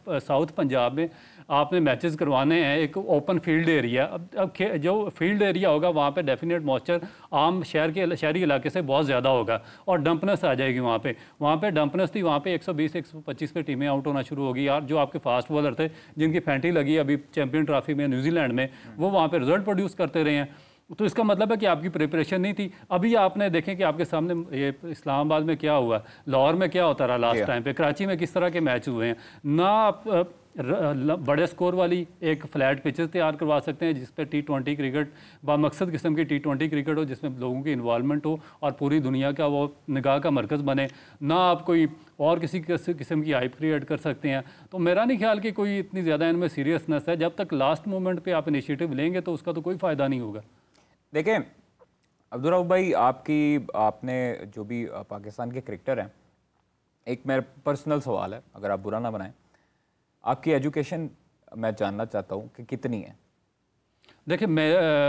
South Punjab में आपने matches करवाने हैं, एक ओपन फील्ड एरिया, अब जो फील्ड एरिया होगा वहाँ पे डेफिनेट मॉइस्चर आम शहरी इलाके से बहुत ज़्यादा होगा और डंपनेस आ जाएगी वहाँ पे डंपनेस थी, वहाँ पे 120-125 पे टीमें आउट होना शुरू होगी यार। जो आपके फास्ट बॉलर थे जिनकी फैंटी लगी अभी चैंपियन ट्रॉफी में न्यूजीलैंड में, वो वहाँ पे रिजल्ट प्रोड्यूस करते रहे हैं। तो इसका मतलब है कि आपकी प्रिपरेशन नहीं थी। अभी आपने देखें कि आपके सामने ये इस्लामाबाद में क्या हुआ, लाहौर में क्या होता रहा लास्ट टाइम पे, कराची में किस तरह के मैच हुए हैं ना। आप बड़े स्कोर वाली एक फ्लैट पिचेस तैयार करवा सकते हैं जिस पे T20 क्रिकेट बामकसद किस्म की T20 क्रिकेट हो, जिसमें लोगों की इन्वॉल्वमेंट हो और पूरी दुनिया का वो निगाह का मरकज़ बने ना। आप कोई और किसी किस्म की हाइप क्रिएट कर सकते हैं। तो मेरा नहीं ख्याल कि कोई इतनी ज़्यादा इनमें सीरियसनेस है। जब तक लास्ट मोमेंट पर आप इनिशिएटिव लेंगे तो उसका तो कोई फ़ायदा नहीं होगा। देखें अब्दुल रऊफ भाई, आपने जो भी पाकिस्तान के क्रिकेटर हैं, एक मेरा पर्सनल सवाल है, अगर आप बुरा ना बनाएं, आपकी एजुकेशन मैं जानना चाहता हूँ कि कितनी है? देखिए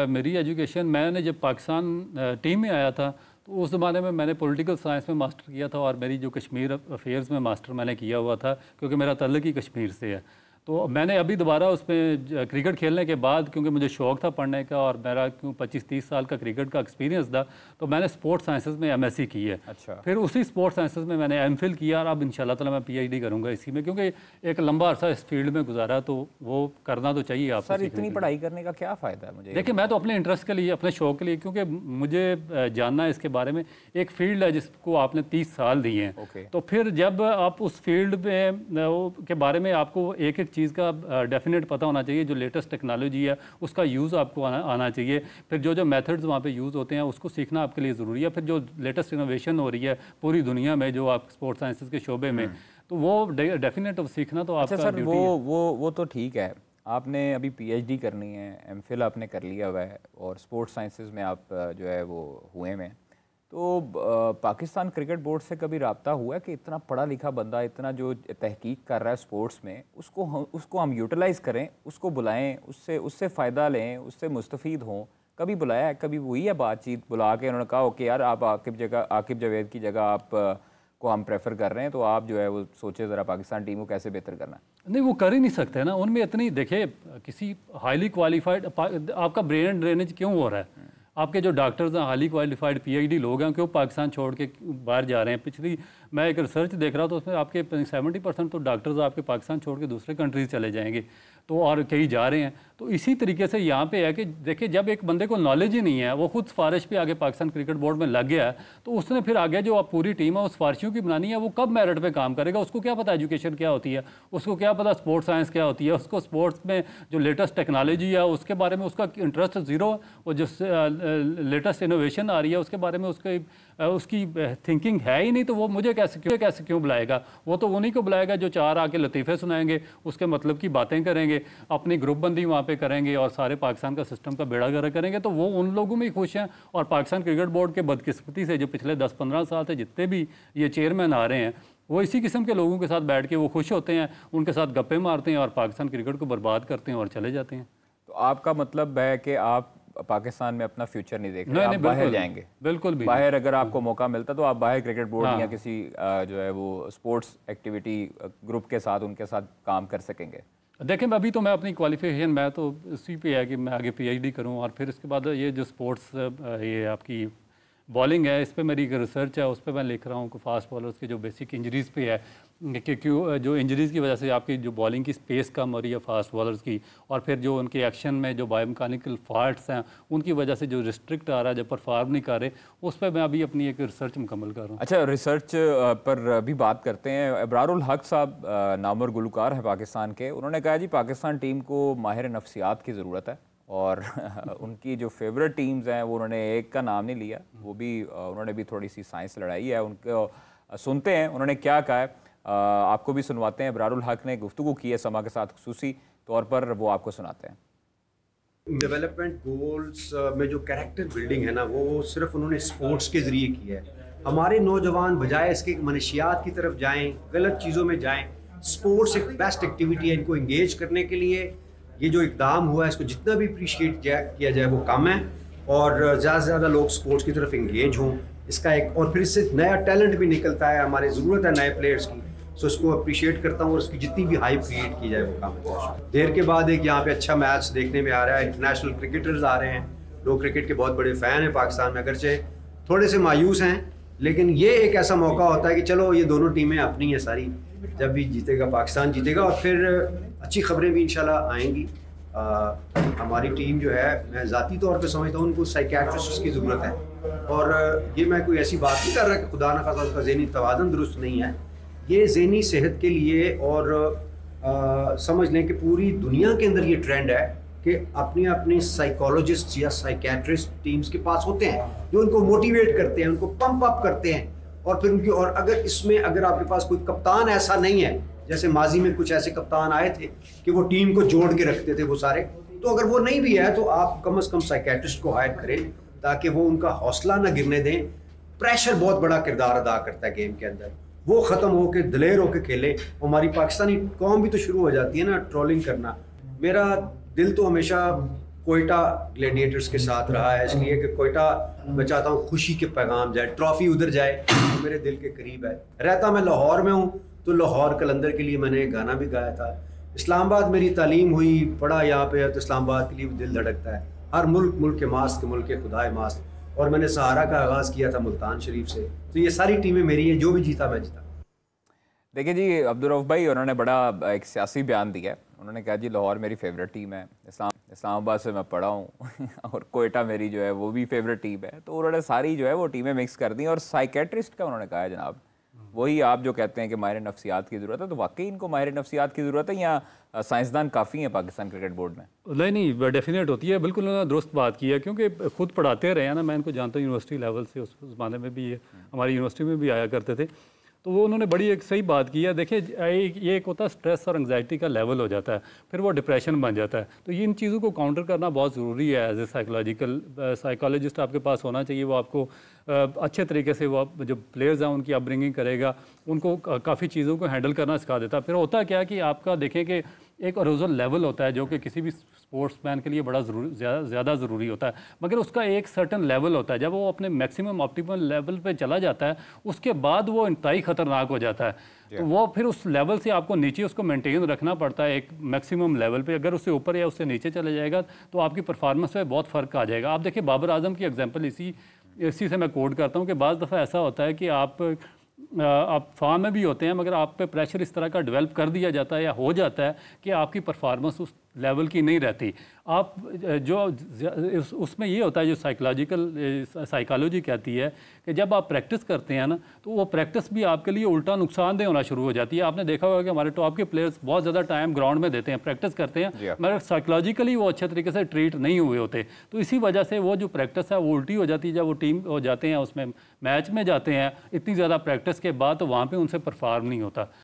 मेरी एजुकेशन, मैंने जब पाकिस्तान टीम में आया था तो उस ज़माने में मैंने पॉलिटिकल साइंस में मास्टर किया था और मेरी जो कश्मीर अफेयर्स में मास्टर मैंने किया हुआ था क्योंकि मेरा तल्लुक़ ही कश्मीर से है। तो मैंने अभी दोबारा उसमें क्रिकेट खेलने के बाद, क्योंकि मुझे शौक़ था पढ़ने का और मेरा 25-30 साल का क्रिकेट का एक्सपीरियंस था, तो मैंने स्पोर्ट्स साइंसेस में MSc की है। अच्छा। फिर उसी स्पोर्ट्स साइंसेस में मैंने MPhil किया और अब इंशाल्लाह ताला मैं PhD करूँगा इसी में, क्योंकि एक लंबा अरसा इस फील्ड में गुजारा तो वो करना तो चाहिए आपको। सर इतनी पढ़ाई करने का क्या फ़ायदा है? मुझे देखिए मैं तो अपने इंटरेस्ट के लिए, अपने शौक़ के लिए, क्योंकि मुझे जानना है इसके बारे में। एक फील्ड है जिसको आपने 30 साल दिए हैं, तो फिर जब आप उस फील्ड में के बारे में आपको एक एक चीज़ का डेफिनेट पता होना चाहिए। जो लेटेस्ट टेक्नोलॉजी है उसका यूज़ आपको आना चाहिए। फिर जो मेथड्स वहाँ पे यूज़ होते हैं उसको सीखना आपके लिए ज़रूरी है। फिर जो लेटेस्ट इनोवेशन हो रही है पूरी दुनिया में जो आप स्पोर्ट्स साइंसेस के शोबे में, तो वो डेफिनेट सीखना तो आपका सर ड्यूटी है। वो तो ठीक है, आपने अभी PhD करनी है, MPhil आपने कर लिया हुआ है और स्पोर्ट्स साइंसेज में आप जो है वो हुए में, तो पाकिस्तान क्रिकेट बोर्ड से कभी रब्ता हुआ है कि इतना पढ़ा लिखा बंदा इतना जो तहकीक कर रहा है स्पोर्ट्स में, उसको हम यूटिलाइज़ करें, उसको बुलाएं, उससे फ़ायदा लें, उससे मुस्तफ़ीद हों? कभी बुलाया है? कभी हुई है बातचीत? बुला के उन्होंने कहा ओके यार आप आकिब जावेद की जगह आप को हम प्रेफर कर रहे हैं, तो आप जो है वो सोचे ज़रा पाकिस्तान टीम को कैसे बेहतर करना है? नहीं, वो कर ही नहीं सकते ना। उनमें इतनी, देखिए किसी हाईली क्वालिफाइड, आपका ब्रेन ड्रेनेज क्यों हो रहा है? आपके जो डॉक्टर्स हैं, हाईली क्वालिफाइड PhD लोग हैं, क्यों पाकिस्तान छोड़ के बाहर जा रहे हैं? पिछली मैं एक रिसर्च देख रहा था, तो उसमें आपके 70% तो डॉक्टर्स आपके पाकिस्तान छोड़ के दूसरे कंट्रीज चले जाएंगे, तो और कई जा रहे हैं। तो इसी तरीके से यहाँ पे है कि देखिए जब एक बंदे को नॉलेज ही नहीं है, वो खुद सिफारिश पे आगे पाकिस्तान क्रिकेट बोर्ड में लग गया है, तो उसने फिर आगे जो आप पूरी टीम है उस सिफारिशों की बनानी है, वो कब मेरिट पे काम करेगा? उसको क्या पता एजुकेशन क्या होती है, उसको क्या पता स्पोर्ट्स साइंस क्या होती है, उसको स्पोर्ट्स में जो लेटेस्ट टेक्नोलॉजी है उसके बारे में उसका इंटरेस्ट ज़ीरो, वो जो लेटेस्ट इनोवेशन आ रही है उसके बारे में उसकी थिंकिंग है ही नहीं, तो वो मुझे कैसे क्यों बुलाएगा? वो तो उन्हीं को बुलाएगा जो चार आके लतीफ़े सुनाएंगे, उसके मतलब की बातें करेंगे, अपनी ग्रुप बंदी वहाँ पे करेंगे और सारे पाकिस्तान का सिस्टम का बेड़ा गर्क करेंगे। तो वो उन लोगों में ही खुश हैं। और पाकिस्तान क्रिकेट बोर्ड के बदकिस्मती से जो पिछले 10-15 साल से जितने भी ये चेयरमैन आ रहे हैं, वो इसी किस्म के लोगों के साथ बैठ के वो खुश होते हैं, उनके साथ गप्पे मारते हैं और पाकिस्तान क्रिकेट को बर्बाद करते हैं और चले जाते हैं। तो आपका मतलब है कि आप पाकिस्तान में अपना फ्यूचर नहीं देख रहे, आप बाहर जाएंगे? बिल्कुल भी बाहर अगर आपको मौका मिलता तो आप बाहर क्रिकेट बोर्ड या किसी जो है वो स्पोर्ट्स एक्टिविटी ग्रुप के साथ उनके साथ काम कर सकेंगे? देखें अभी तो मैं अपनी क्वालिफिकेशन, मैं तो इसी पे है कि मैं आगे PhD करूं और फिर इसके बाद ये जो स्पोर्ट्स ये आपकी बॉलिंग है, इस पे मेरी एक रिसर्च है, उस पर मैं लिख रहा हूँ कि फास्ट बॉलर्स की जो बेसिक इंजरीज़ पे है कि क्यों जो इंजरीज़ की वजह से आपकी जो बॉलिंग की स्पेस कम हो रही है फास्ट बॉलर्स की, और फिर जो उनके एक्शन में जो बायोमैकेनिकल फॉल्ट्स हैं उनकी वजह से जो रिस्ट्रिक्ट आ रहा है, जो परफॉर्म नहीं कर रहे, उस पर मैं अभी अपनी एक रिसर्च मुकम्मल कर रहा हूँ। अच्छा, रिसर्च पर भी बात करते हैं। अबरारुल हक साहब नामवर गुलकार हैं पाकिस्तान के, उन्होंने कहा जी पाकिस्तान टीम को माहिर नफ्सियात की ज़रूरत है और उनकी जो फेवरेट टीम्स हैं वो उन्होंने एक का नाम नहीं लिया, वो भी उन्होंने भी थोड़ी सी साइंस लड़ाई है। उनको सुनते हैं उन्होंने क्या कहा है, आपको भी सुनवाते हैं। अबरारुल हक ने गुफ्तगू की है समा के साथ खुसूसी तौर पर, वो आपको सुनाते हैं। डेवलपमेंट गोल्स में जो कैरेक्टर बिल्डिंग है ना, वो सिर्फ उन्होंने स्पोर्ट्स के ज़रिए की है। हमारे नौजवान बजाय इसके मनशियात की तरफ जाएं, गलत चीज़ों में जाएं, स्पोर्ट्स एक बेस्ट एक्टिविटी है। इनको इंगेज करने के लिए ये जो इकदाम हुआ है इसको जितना भी अप्रिशिएट किया जाए वो कम है, और ज़्यादा से ज़्यादा लोग स्पोर्ट्स की तरफ इंगेज हों। इसका एक और फिर इससे नया टैलेंट भी निकलता है, हमारी ज़रूरत है नए प्लेयर्स की। सो उसको अप्रिशिएट करता हूँ और उसकी जितनी भी हाइप क्रिएट की जाए वो काम अच्छा है। देर के बाद एक यहाँ पे अच्छा मैच देखने में आ रहा है, इंटरनेशनल क्रिकेटर्स आ रहे हैं, लोग क्रिकेट के बहुत बड़े फ़ैन हैं पाकिस्तान में, अगरचे थोड़े से मायूस हैं, लेकिन ये एक ऐसा मौका होता है कि चलो ये दोनों टीमें अपनी हैं सारी, जब भी जीतेगा पाकिस्तान जीतेगा और फिर अच्छी खबरें भी इंशाल्लाह आएंगी। हमारी टीम जो है, मैं ज़ाती तौर पे समझता हूँ उनको साइकियाट्रिस्ट की ज़रूरत है, और ये मैं कोई ऐसी बात नहीं कर रहा कि खुदा न खासा उनका ज़हनी तवाज़ुन दुरुस्त नहीं है। ये ज़हनी सेहत के लिए और समझ लें कि पूरी दुनिया के अंदर ये ट्रेंड है कि अपनी अपनी साइकोलॉजिस्ट या साइकियाट्रिस्ट टीम्स के पास होते हैं जो उनको मोटिवेट करते हैं, उनको पंप अप करते हैं, और फिर उनकी, और अगर इसमें अगर आपके पास कोई कप्तान ऐसा नहीं है, जैसे माजी में कुछ ऐसे कप्तान आए थे कि वो टीम को जोड़ के रखते थे वो सारे, तो अगर वो नहीं भी है तो आप कम से कम साइकियाट्रिस्ट को हायर करें ताकि वो उनका हौसला ना गिरने दें। प्रेशर बहुत बड़ा किरदार अदा करता है गेम के अंदर, वो ख़त्म होके दिलेर होके खेले। हमारी पाकिस्तानी कौम भी तो शुरू हो जाती है ना ट्रोलिंग करना। मेरा दिल तो हमेशा कोयटा ग्लैडिएटर्स के साथ रहा है, इसलिए कि कोयटा मैं चाहता हूँ खुशी के पैगाम जाए, ट्रॉफी उधर जाए, तो मेरे दिल के करीब है। रहता मैं लाहौर में हूँ तो लाहौर कलंदर के लिए मैंने गाना भी गाया था। इस्लामाबाद मेरी तालीम हुई, पढ़ा यहाँ पे है, तो इस्लामाबाद के लिए भी दिल धड़कता है। हर मुल्क के मास्त के मुल्क के खुदाए मास्त, और मैंने सहारा का आगाज़ किया था मुल्तान शरीफ से। तो ये सारी टीमें मेरी हैं, जो भी जीता मैं जीता। देखिए जी अब्दुल रऊफ भाई, उन्होंने बड़ा एक सियासी बयान दिया है। उन्होंने कहा जी लाहौर मेरी फेवरेट टीम है, इस्लामाबाद से मैं पढ़ा हूँ और कोयटा मेरी जो है वो भी फेवरेट टीम है। तो उन्होंने सारी जो है वो टीमें मिक्स कर दी, और साइकेट्रिस्ट का उन्होंने कहा है जनाब, वही आप जो कहते हैं कि माहिर नफ्सियात की ज़रूरत है, तो वाकई इनको माहिर नफ्सियात की ज़रूरत है या साइंसदान काफ़ी हैं पाकिस्तान क्रिकेट बोर्ड में? नहीं, डेफिनेट होती है, बिल्कुल उन्होंने दुरुस्त बात की है, क्योंकि खुद पढ़ाते रहे हैं ना, मैं इनको जानता हूँ यूनिवर्सिटी लेवल से, उस ज़माने में भी ये हमारी यूनिवर्सिटी में भी आया करते थे। तो वो उन्होंने बड़ी एक सही बात की है। देखिए ये एक होता है स्ट्रेस और एंग्जाइटी का लेवल हो जाता है, फिर वो डिप्रेशन बन जाता है। तो ये इन चीज़ों को काउंटर करना बहुत ज़रूरी है। एज ए साइकोलॉजिस्ट आपके पास होना चाहिए, वो आपको अच्छे तरीके से वो जो प्लेयर्स हैं उनकी अपब्रिंगिंग करेगा, उनको काफ़ी चीज़ों को हैंडल करना सिखा देता है। फिर होता क्या कि आपका देखें कि एक अरोजल लेवल होता है जो कि किसी भी स्पोर्ट्समैन के लिए बड़ा ज़्यादा ज़रूरी होता है, मगर उसका एक सर्टन लेवल होता है। जब वो अपने मैक्सिमम ऑप्टिमल लेवल पे चला जाता है, उसके बाद वो इंतहाई ख़तरनाक हो जाता है। तो वो फिर उस लेवल से आपको नीचे उसको मेंटेन रखना पड़ता है एक मैक्सिमम लेवल पे। अगर उससे ऊपर या उससे नीचे चले जाएगा तो आपकी परफॉर्मेंस में बहुत फ़र्क आ जाएगा। आप देखिए बाबर आजम की एग्जांपल इसी से मैं कोट करता हूँ कि बाज़ दफ़ा ऐसा होता है कि आप फॉर्म में भी होते हैं, मगर आप पे प्रेशर इस तरह का डेवलप कर दिया जाता है या हो जाता है कि आपकी परफॉर्मेंस उस लेवल की नहीं रहती। आप जो उसमें ये होता है, जो साइकोलॉजी कहती है कि जब आप प्रैक्टिस करते हैं ना, तो वो प्रैक्टिस भी आपके लिए उल्टा नुकसानदेह होना शुरू हो जाती है। आपने देखा होगा कि हमारे टॉप के प्लेयर्स बहुत ज़्यादा टाइम ग्राउंड में देते हैं, प्रैक्टिस करते हैं, मगर साइकोलॉजिकली वो अच्छे तरीके से ट्रीट नहीं हुए होते। तो इसी वजह से वो जो प्रैक्टिस है वो उल्टी हो जाती है। जब वो टीम हो जाते हैं, उसमें मैच में जाते हैं, इतनी ज़्यादा प्रैक्टिस के बाद, तो वहाँ पर उनसे परफॉर्म नहीं होता।